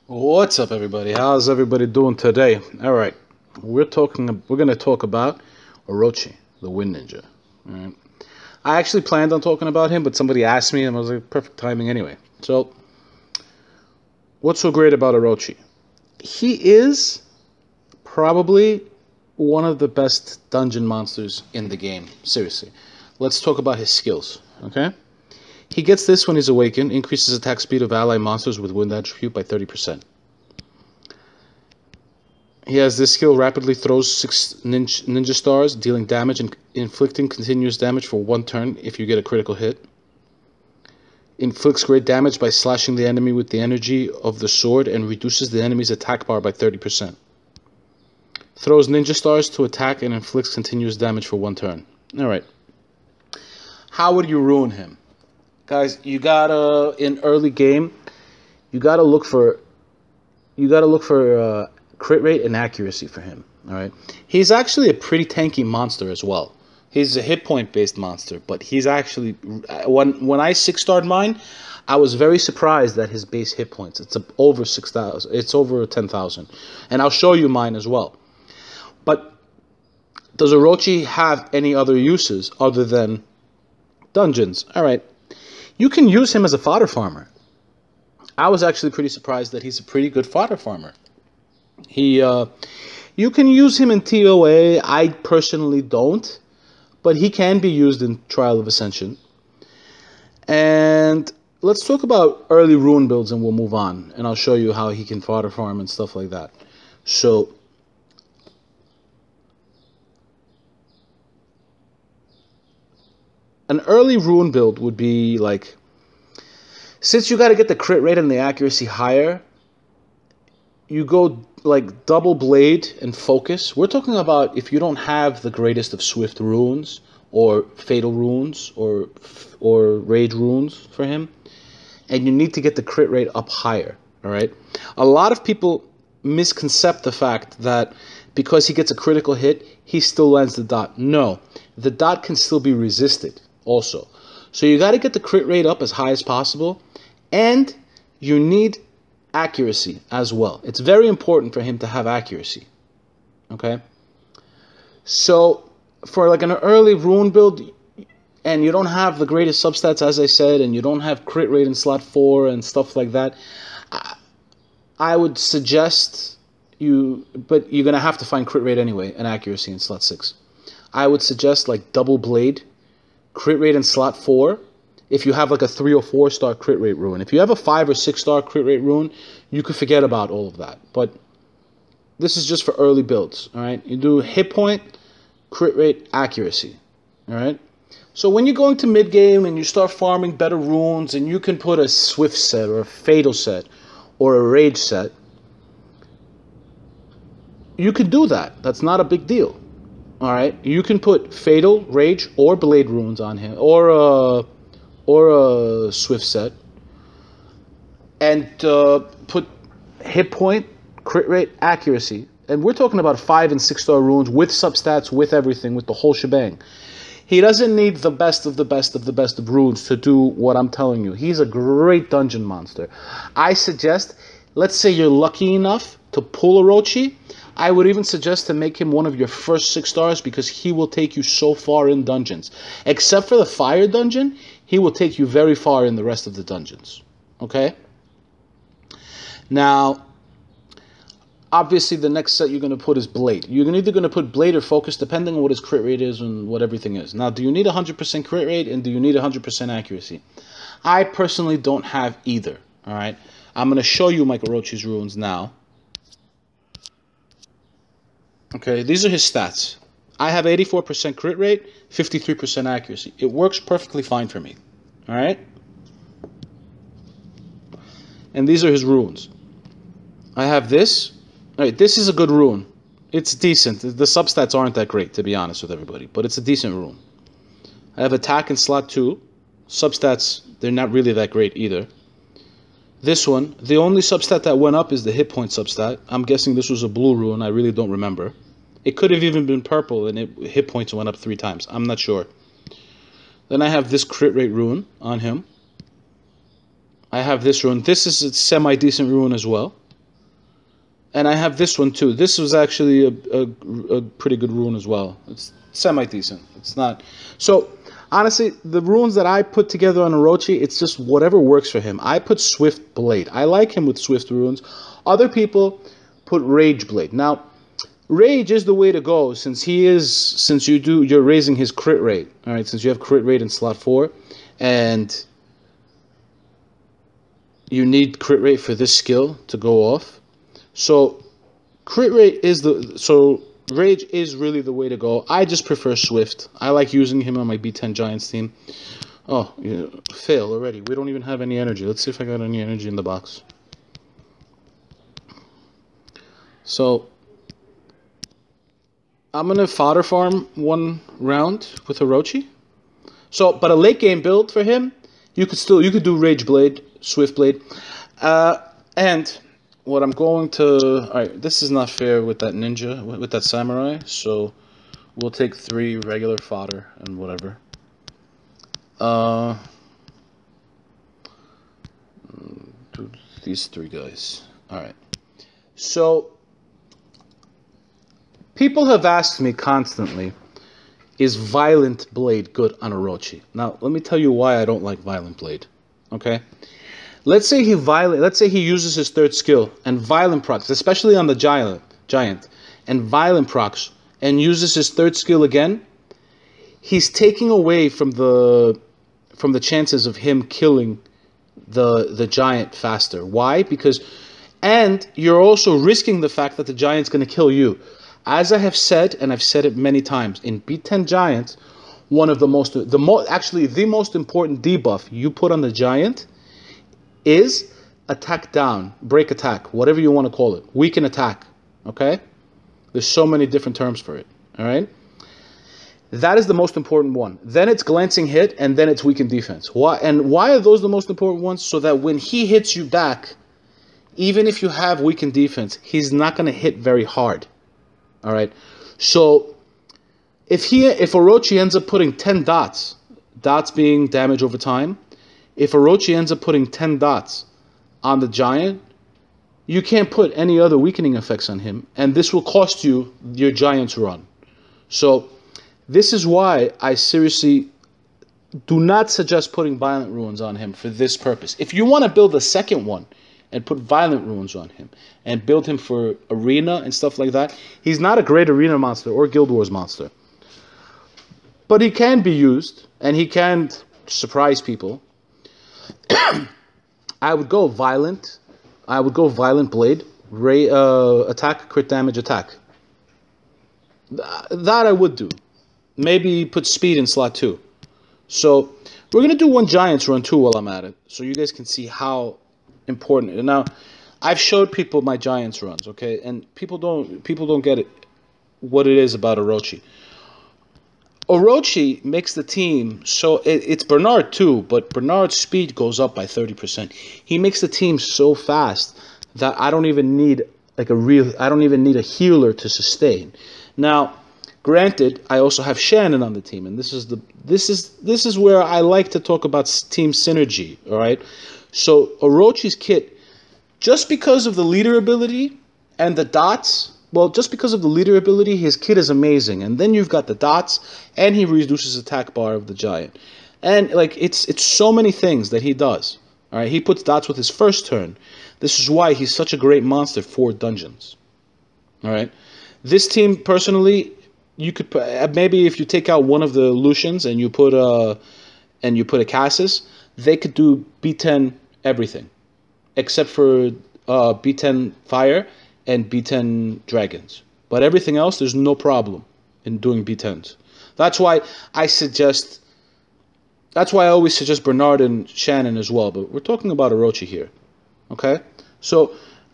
What's up, everybody? How's everybody doing today? All right, we're going to talk about Orochi, the Wind Ninja. All right. I actually planned on talking about him, but somebody asked me, and I was like, perfect timing anyway. So, what's so great about Orochi? He is probably one of the best dungeon monsters in the game. Seriously. Let's talk about his skills, okay? He gets this when he's awakened, increases attack speed of ally monsters with wind attribute by 30%. He has this skill, rapidly throws 6 ninja stars, dealing damage and inflicting continuous damage for 1 turn if you get a critical hit. Inflicts great damage by slashing the enemy with the energy of the sword and reduces the enemy's attack bar by 30%. Throws ninja stars to attack and inflicts continuous damage for 1 turn. Alright. How would you ruin him? Guys, you gotta, in early game, you gotta look for crit rate and accuracy for him. All right, he's actually a pretty tanky monster as well. He's a hit point based monster, but he's actually, when I 6-starred mine, I was very surprised at his base hit points. It's over 6,000. It's over 10,000, and I'll show you mine as well. But does Orochi have any other uses other than dungeons? All right. You can use him as a fodder farmer. I was actually pretty surprised that he's a pretty good fodder farmer. You can use him in TOA. I personally don't, but he can be used in Trial of Ascension. And let's talk about early rune builds, and we'll move on. And I'll show you how he can fodder farm and stuff like that. So, an early rune build would be like, since you got to get the crit rate and the accuracy higher, you go like double blade and focus. We're talking about if you don't have the greatest of swift runes or fatal runes or rage runes for him, and you need to get the crit rate up higher. All right. A lot of people misconcept the fact that because he gets a critical hit, he still lands the dot. No, the dot can still be resisted also. So you got to get the crit rate up as high as possible, and you need accuracy as well. It's very important for him to have accuracy. Okay? So for like an early rune build, and you don't have the greatest substats, as I said, and you don't have crit rate in slot 4 and stuff like that, I would suggest you, but you're going to have to find crit rate anyway and accuracy in slot 6. I would suggest like double blade, crit rate in slot 4, if you have like a 3 or 4 star crit rate rune. If you have a 5 or 6 star crit rate rune, you could forget about all of that. But this is just for early builds, all right? You do hit point, crit rate, accuracy, all right? So when you're going to mid game and you start farming better runes, and you can put a swift set or a fatal set or a rage set, you could do that. That's not a big deal. All right, you can put fatal, rage, or blade runes on him, or a swift set, and put hit point, crit rate, accuracy, and we're talking about 5 and 6 star runes with substats, with everything, with the whole shebang. He doesn't need the best of the best of the best of runes to do what I'm telling you. He's a great dungeon monster. I suggest, let's say you're lucky enough to pull Orochi, I would even suggest to make him one of your first 6 stars, because he will take you so far in dungeons. Except for the fire dungeon, he will take you very far in the rest of the dungeons. Okay? Now, obviously the next set you're going to put is blade. You're either going to put blade or focus, depending on what his crit rate is and what everything is. Now, do you need 100% crit rate, and do you need 100% accuracy? I personally don't have either. Alright? I'm going to show you Mike Orochi's runes now. Okay, these are his stats. I have 84% crit rate, 53% accuracy. It works perfectly fine for me. Alright? And these are his runes. I have this. Alright, this is a good rune. It's decent. The substats aren't that great, to be honest with everybody, but it's a decent rune. I have attack in slot 2. Substats, they're not really that great either. This one, the only substat that went up is the hit point substat. I'm guessing this was a blue rune. I really don't remember. It could have even been purple, and hit points went up 3 times. I'm not sure. Then I have this crit rate rune on him. I have this rune. This is a semi-decent rune as well. And I have this one too. This was actually a pretty good rune as well. It's semi-decent. It's not... So, honestly, the runes that I put together on Orochi, it's just whatever works for him. I put Swift Blade. I like him with Swift runes. Other people put Rage Blade. Now, Rage is the way to go since you're raising his crit rate. All right, since you have crit rate in slot 4, and you need crit rate for this skill to go off. So crit rate is Rage is really the way to go. I just prefer Swift. I like using him on my B10 Giants team. Oh, yeah, fail already. We don't even have any energy. Let's see if I got any energy in the box. So I'm gonna fodder farm one round with Orochi. So, but a late game build for him, you could do Rage Blade, Swift Blade, and what I'm going to... Alright, this is not fair with that ninja, with that samurai, so we'll take 3 regular fodder and whatever. These 3 guys. Alright. So, people have asked me constantly, is Violent Blade good on Orochi? Now, let me tell you why I don't like Violent Blade. Okay? Let's say he uses his 3rd skill and Violent procs, especially on the giant, and Violent procs, and uses his 3rd skill again. He's taking away from the chances of him killing the giant faster. Why? And you're also risking the fact that the giant's going to kill you. As I have said, and I've said it many times, in B10 Giants, the most important debuff you put on the giant is attack down, break attack, whatever you want to call it, weaken attack, okay? There's so many different terms for it, all right? That is the most important one. Then it's glancing hit, and then it's weakened defense. Why are those the most important ones? So that when he hits you back, even if you have weakened defense, he's not going to hit very hard, all right? So if Orochi ends up putting 10 dots being damage over time, if Orochi ends up putting 10 dots on the giant, you can't put any other weakening effects on him, and this will cost you your giant's run. So this is why I seriously do not suggest putting Violent Runes on him for this purpose. If you want to build a second one and put Violent Runes on him and build him for Arena and stuff like that, he's not a great Arena monster or Guild Wars monster. But he can be used, and he can surprise people. I would go Violent Blade, attack, crit damage, attack. That I would do. Maybe put speed in slot 2. So we're gonna do one Giants run too while I'm at it, so you guys can see how important it is. Now, I've showed people my Giants runs, okay, and people don't get it, what it is about Orochi. Orochi makes the team so it's Bernard too, but Bernard's speed goes up by 30%. He makes the team so fast that I don't even need a healer to sustain. Now, granted, I also have Shannon on the team, and this is where I like to talk about team synergy. All right, so Orochi's kit, just because of the leader ability and the dots. Well, just because of the leader ability, his kit is amazing. And then you've got the dots, and he reduces attack bar of the giant. And, like, it's so many things that he does. All right, he puts dots with his first turn. This is why he's such a great monster for dungeons. All right. This team, personally, you could maybe if you take out one of the Lucians and you put a Cassis, they could do B10 everything, except for B10 Fire and B10 Dragons. But everything else, there's no problem in doing B10s. That's why I always suggest Bernard and Shannon as well. But we're talking about Orochi here, okay? So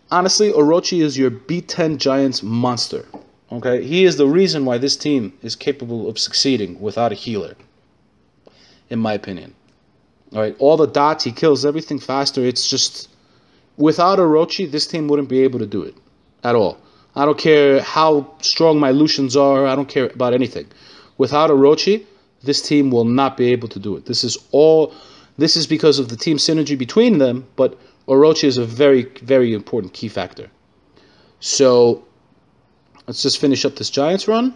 honestly, Orochi is your B10 Giants monster. Okay, he is the reason why this team is capable of succeeding without a healer, in my opinion. All right, all the dots, he kills everything faster. It's just, without Orochi, this team wouldn't be able to do it at all. I don't care how strong my Lucians are. I don't care about anything. Without Orochi, this team will not be able to do it. This is because of the team synergy between them, but Orochi is a very, very important key factor. So let's just finish up this Giants run.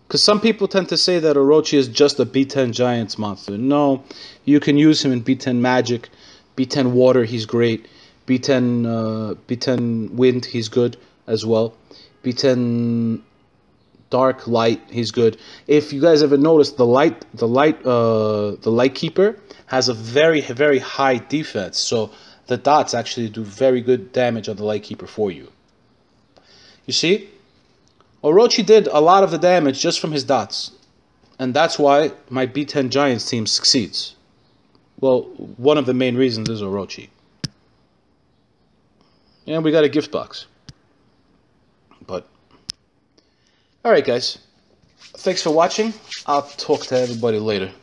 Because some people tend to say that Orochi is just a B10 Giants monster. No, you can use him in B10 Magic, B10 Water, he's great. B10 Wind, he's good as well. B10 Dark Light, he's good. If you guys ever noticed, the Light Keeper has a very, very high defense. So the dots actually do very good damage on the Light Keeper for you. You see? Orochi did a lot of the damage just from his dots. And that's why my B10 Giants team succeeds. Well, one of the main reasons is Orochi. And we got a gift box. But, alright guys. Thanks for watching. I'll talk to everybody later.